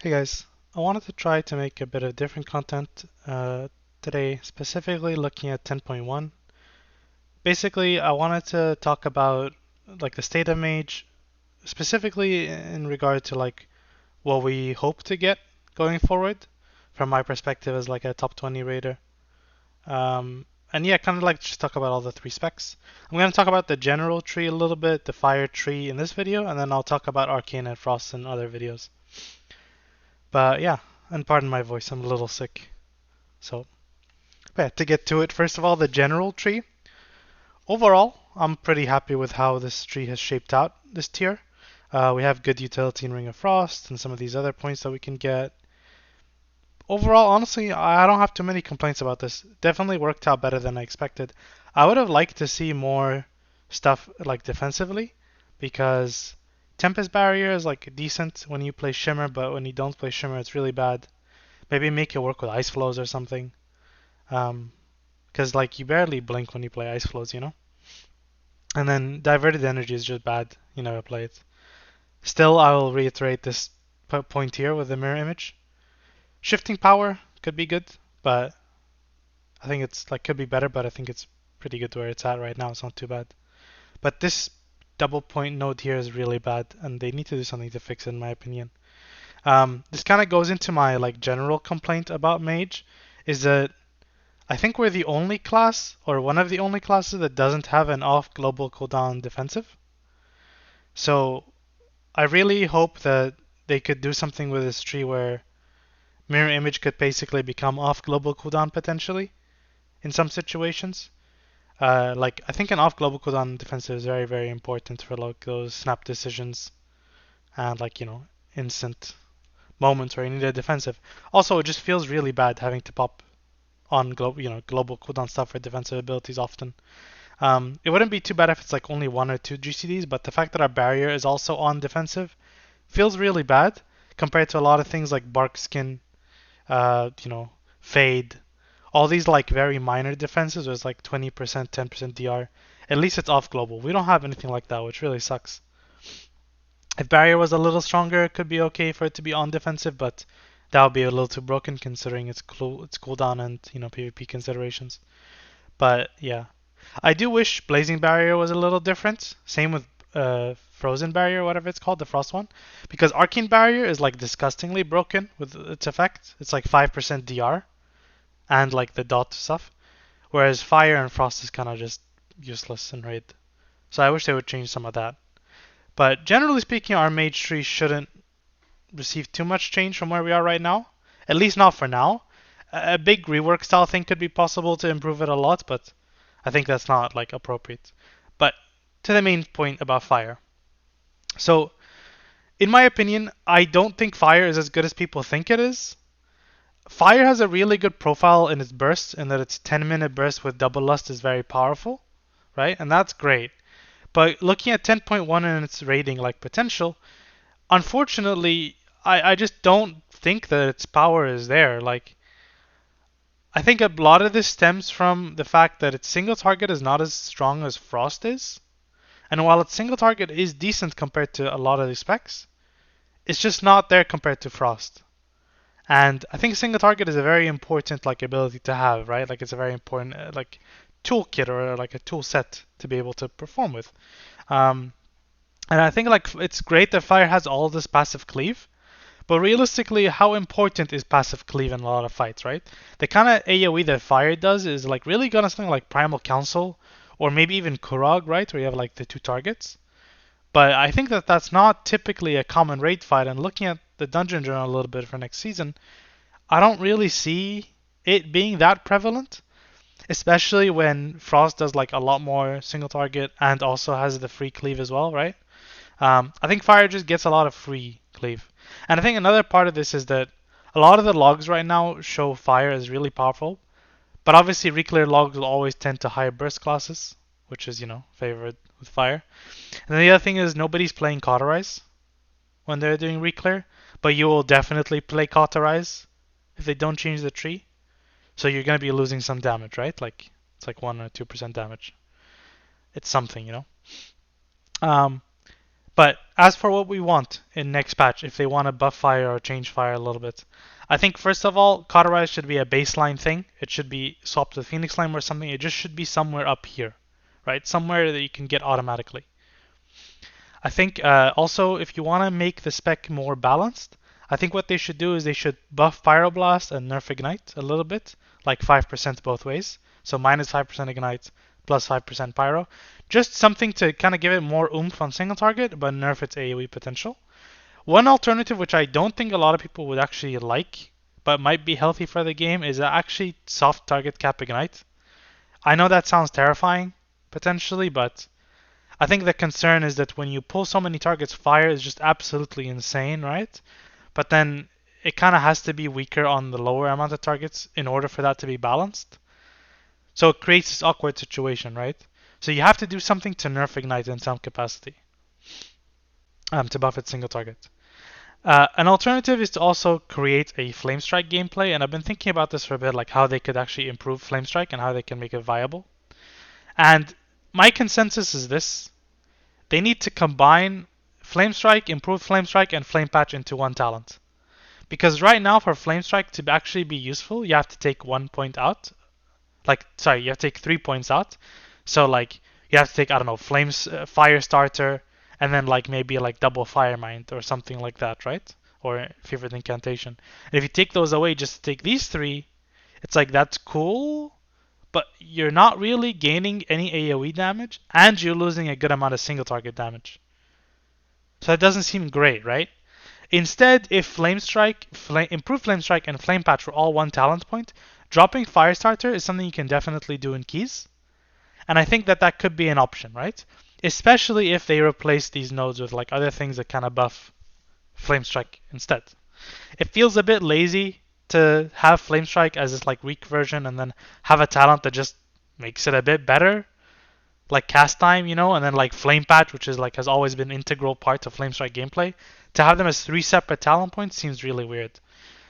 Hey guys, I wanted to try to make a bit of different content today, specifically looking at 10.1. Basically, I wanted to talk about like the state of Mage, specifically in regard to like what we hope to get going forward, from my perspective as like a top 20 raider. And yeah, kind of like just talk about all the three specs. I'm going to talk about the general tree a little bit, the fire tree in this video, and then I'll talk about arcane and frost in other videos. But yeah, and pardon my voice, I'm a little sick. So, yeah, to get to it, first of all, the general tree. Overall, I'm pretty happy with how this tree has shaped out this tier. We have good utility in Ring of Frost and some of these other points that we can get. Overall, honestly, I don't have too many complaints about this. Definitely worked out better than I expected. I would have liked to see more stuff like defensively because Tempest Barrier is like decent when you play Shimmer, but when you don't play Shimmer, it's really bad. Maybe make it work with Ice Flows or something. Because like you barely blink when you play Ice Flows, you know? And then Diverted Energy is just bad. You never play it. Still, I will reiterate this point here with the mirror image. Shifting power could be good, but I think it's like could be better, but I think it's pretty good where it's at right now. It's not too bad. But this double point node here is really bad, and they need to do something to fix it, in my opinion. This kind of goes into my like general complaint about Mage, is that I think we're the only class, or one of the only classes that doesn't have an off global cooldown defensive. So I really hope that they could do something with this tree where mirror image could basically become off global cooldown potentially in some situations. Like I think an off global cooldown defensive is very very important for like those snap decisions and like instant moments where you need a defensive. Also, it just feels really bad having to pop on global cooldown stuff for defensive abilities often. It wouldn't be too bad if it's like only one or two GCDs, but the fact that our barrier is also on defensive feels really bad compared to a lot of things like bark skin, fade, all these like very minor defenses. There's like 20%, 10% DR. At least it's off global. We don't have anything like that, which really sucks. If barrier was a little stronger, it could be okay for it to be on defensive, but that would be a little too broken considering its cooldown and PvP considerations. But yeah, I do wish Blazing Barrier was a little different. Same with Frozen Barrier, whatever it's called, the Frost one. Because Arcane Barrier is like disgustingly broken with its effect. It's like 5% DR and like the dot stuff. Whereas Fire and Frost is kind of just useless in raid. So I wish they would change some of that. But generally speaking, our mage tree shouldn't receive too much change from where we are right now. At least not for now. A big rework style thing could be possible to improve it a lot, but I think that's not like appropriate. But to the main point about fire. So, in my opinion, I don't think fire is as good as people think it is. Fire has a really good profile in its bursts, in that its 10-minute burst with double lust is very powerful, right? And that's great. But looking at 10.1 and its rating like potential, unfortunately, I just don't think that its power is there. Like, I think a lot of this stems from the fact that its single target is not as strong as Frost is. And while its single target is decent compared to a lot of the specs, it's just not there compared to Frost. And I think single target is a very important like ability to have, right? Like it's a very important like toolkit or like a tool set to be able to perform with. Um, and I think like it's great that Fire has all this passive cleave, but realistically, how important is passive cleave in a lot of fights, right? The kind of AoE that Fire does is like really gonna something like Primal Council or maybe even Kurog, right? Where you have like the two targets. But I think that that's not typically a common raid fight. And looking at the dungeon journal a little bit for next season, I don't really see it being that prevalent, especially when Frost does like a lot more single target and also has the free cleave as well, right? I think Fire just gets a lot of free cleave. And I think another part of this is that a lot of the logs right now show Fire as really powerful, but obviously reclear logs will always tend to higher burst classes, which is, favored with Fire. And then the other thing is nobody's playing Cauterize when they're doing reclear, but you will definitely play Cauterize if they don't change the tree. So you're going to be losing some damage, right? Like it's like 1 or 2% damage. It's something, Um, But as for what we want in next patch, if they want to buff fire or change fire a little bit, I think first of all, Cauterize should be a baseline thing. It should be swapped with Phoenix Flame or something. It just should be somewhere up here, right? Somewhere that you can get automatically. I think also if you want to make the spec more balanced, I think what they should do is they should buff Pyroblast and nerf Ignite a little bit, like 5% both ways. So minus 5% Ignite, plus 5% Pyro. Just something to kind of give it more oomph on single target, but nerf its AoE potential. One alternative, which I don't think a lot of people would actually like, but might be healthy for the game, is actually soft target cap Ignite. I know that sounds terrifying, potentially, but I think the concern is that when you pull so many targets, fire is just absolutely insane, right? But then it kind of has to be weaker on the lower amount of targets in order for that to be balanced. So it creates this awkward situation, right? So you have to do something to nerf Ignite in some capacity to buff its single target. An alternative is to also create a Flame Strike gameplay, and I've been thinking about this for a bit, like how they could actually improve Flame Strike and how they can make it viable. And my consensus is this: they need to combine Flame Strike, improve Flame Strike, and Flame Patch into one talent. Because right now, for Flame Strike to actually be useful, you have to take 1 point out. You have to take 3 points out. So like you have to take, I don't know, Flames, Fire Starter, and then like maybe like double Fire Mind or something like that, right? Or favorite incantation. And if you take those away, just take these three, it's like that's cool, but you're not really gaining any AoE damage, and you're losing a good amount of single target damage. So that doesn't seem great, right? Instead, if Improved Flame Strike, and Flame Patch were all one talent point, dropping Firestarter is something you can definitely do in keys. And I think that that could be an option, right? Especially if they replace these nodes with like other things that kind of buff Flame Strike instead. It feels a bit lazy to have Flame Strike as this like weak version and then have a talent that just makes it a bit better, like cast time, and then like Flame Patch, which is like has always been an integral part of Flame Strike gameplay. To have them as three separate talent points seems really weird.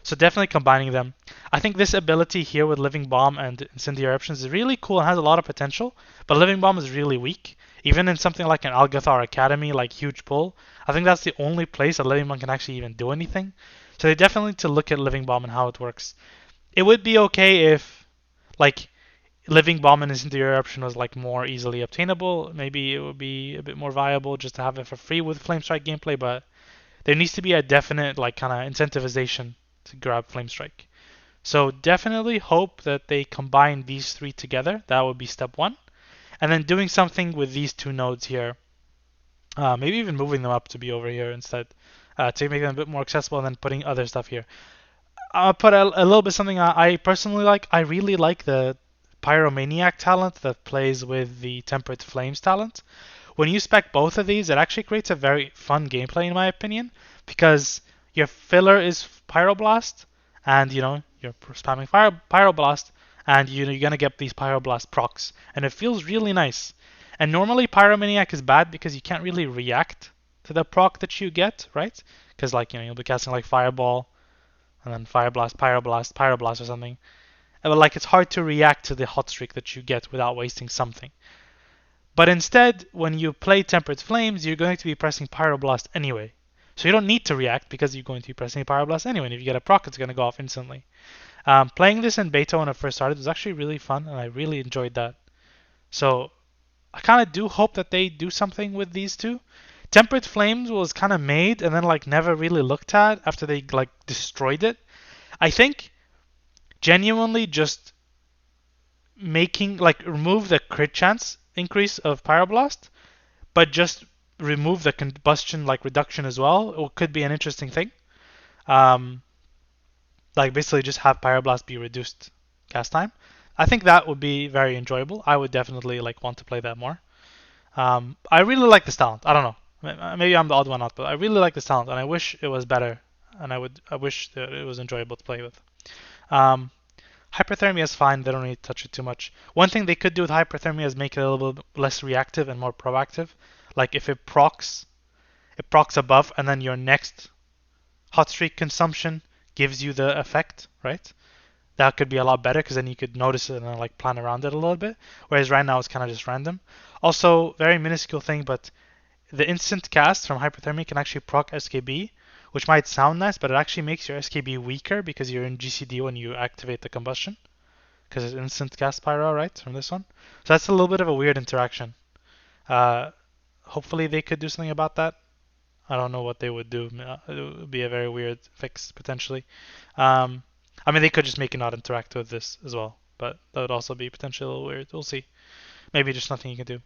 So definitely combining them. I think this ability here with Living Bomb and Incendiary Eruptions is really cool and has a lot of potential, but Living Bomb is really weak. Even in something like an Algathar Academy, like Huge Pull, I think that's the only place that Living Bomb can actually even do anything. So they definitely need to look at Living Bomb and how it works. It would be okay if, like, Living Bomb and Incendiary Eruption was like more easily obtainable. Maybe it would be a bit more viable just to have it for free with Flame Strike gameplay, but there needs to be a definite like kind of incentivization to grab Flame Strike. So definitely hope that they combine these three together. That would be step one. And then doing something with these two nodes here. Maybe even moving them up to be over here instead. To make them a bit more accessible and then putting other stuff here. I'll put a little bit something I personally like. I really like the Pyromaniac talent that plays with the Tempered Flames talent. When you spec both of these, it actually creates a very fun gameplay in my opinion, because your filler is Pyroblast, and you're spamming Pyroblast, and you're gonna get these Pyroblast procs, and it feels really nice. And normally Pyromaniac is bad because you can't really react to the proc that you get, right? Because you'll be casting like Fireball, and then Fireblast, Pyroblast, Pyroblast or something. But like it's hard to react to the hot streak that you get without wasting something. But instead, when you play Tempered Flames, you're going to be pressing Pyroblast anyway. So you don't need to react because you're going to be pressing Pyroblast anyway. And if you get a proc, it's going to go off instantly. Playing this in beta when it first started was actually really fun, and I really enjoyed that. So I kind of do hope that they do something with these two. Tempered Flames was kind of made and then like never really looked at after they like destroyed it. I think genuinely just remove the crit chance increase of Pyroblast, but just remove the combustion reduction as well. It could be an interesting thing. Basically just have Pyroblast be reduced cast time. I think that would be very enjoyable. I would definitely want to play that more. I really like this talent. I don't know. Maybe I'm the odd one out, but I really like this talent, and I wish it was better. And I wish that it was enjoyable to play with. Hyperthermia is fine. They don't need to touch it too much. One thing they could do with hyperthermia is make it a little bit less reactive and more proactive. Like if it procs above, and then your next hot streak consumption gives you the effect, right? That could be a lot better because then you could notice it and then plan around it a little bit. Whereas right now it's kind of just random. Also, very minuscule thing, but the instant cast from hypothermia can actually proc SKB, which might sound nice, but it actually makes your SKB weaker because you're in GCD when you activate the combustion. Because it's instant cast pyro, right, from this one. So that's a little bit of a weird interaction. Hopefully they could do something about that. I don't know what they would do. It would be a very weird fix potentially. Um, I mean, they could just make it not interact with this as well, but that would also be potentially a little weird. We'll see. Maybe just nothing you can do.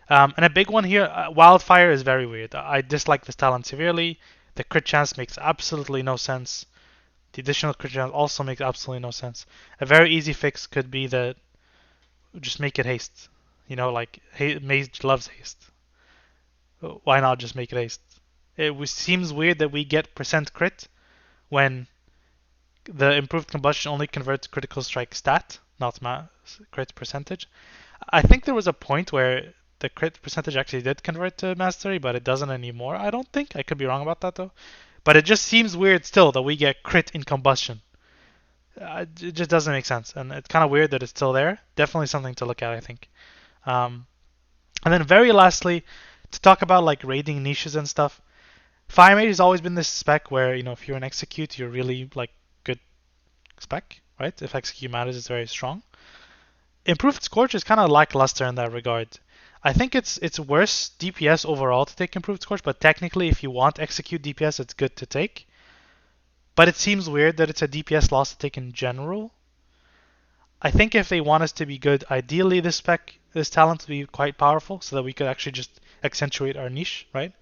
And a big one here, Wildfire is very weird. I dislike this talent severely. The crit chance makes absolutely no sense. The additional crit chance also makes absolutely no sense. A very easy fix could be that just make it haste. You know, like Mage loves haste. Why not just make it haste? It seems weird that we get percent crit when the improved combustion only converts critical strike stat, not crit percentage. I think there was a point where the crit percentage actually did convert to mastery, but it doesn't anymore. I don't think. I could be wrong about that though. But it just seems weird still that we get crit in combustion. It just doesn't make sense, and it's kind of weird that it's still there. Definitely something to look at, I think. Um, and then very lastly, to talk about like raiding niches and stuff. Fire Mage has always been this spec where if you're an execute, you're really like good spec, right? If execute matters, it's very strong. Improved Scorch is kind of lackluster in that regard. I think it's worse DPS overall to take Improved Scorch, but technically if you want execute DPS, it's good to take. But it seems weird that it's a DPS loss to take in general. I think if they want us to be good, ideally this talent would be quite powerful so that we could actually just accentuate our niche, right?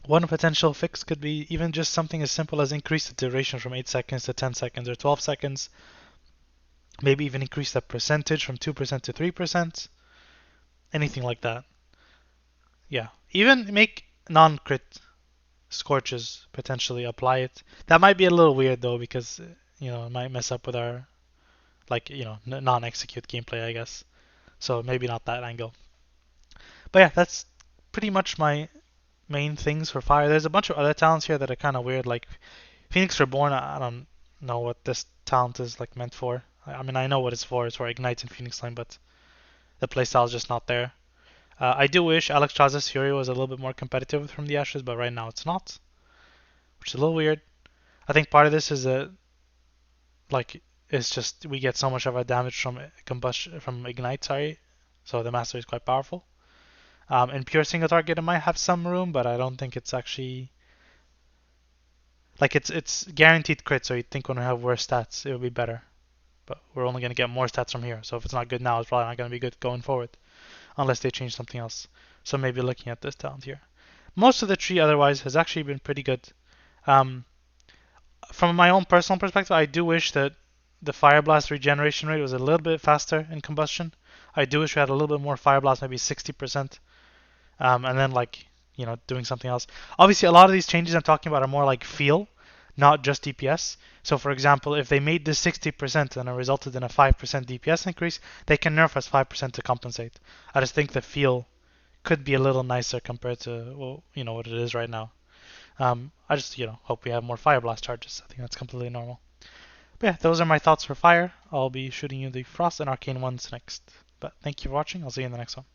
One potential fix could be even just something as simple as increase the duration from 8 seconds to 10 seconds or 12 seconds. Maybe even increase that percentage from 2% to 3%. Anything like that. Yeah. Even make non-crit scorches potentially apply it. That might be a little weird though because it might mess up with our non-execute gameplay, I guess. So maybe not that angle. But yeah, that's pretty much my main things for fire. There's a bunch of other talents here that are kind of weird, like Phoenix Reborn. I don't know what this talent is like meant for. I mean, I know what it's for. It's for Ignite and Phoenix Flame, but the playstyle is just not there. I do wish Alex Chaz's Fury was a little bit more competitive from the Ashes, but right now it's not, which is a little weird. I think part of this is that it's just we get so much of our damage from combustion from Ignite, so the Master is quite powerful. In pure single target, it might have some room, but I don't think it's actually it's guaranteed crit. So you'd think when we have worse stats, it would be better, but we're only going to get more stats from here. So if it's not good now, it's probably not going to be good going forward, unless they change something else. So maybe looking at this talent here. Most of the tree otherwise has actually been pretty good. From my own personal perspective, I do wish that the Fire Blast regeneration rate was a little bit faster in Combustion. I do wish we had a little bit more Fire Blast, maybe 60%. And then doing something else. Obviously, a lot of these changes I'm talking about are more like feel, not just DPS. So for example, if they made this 60% and it resulted in a 5% DPS increase, they can nerf us 5% to compensate. I just think the feel could be a little nicer compared to what it is right now. I just hope we have more Fire Blast charges. I think that's completely normal. But yeah, those are my thoughts for Fire. I'll be shooting you the Frost and Arcane ones next. But thank you for watching. I'll see you in the next one.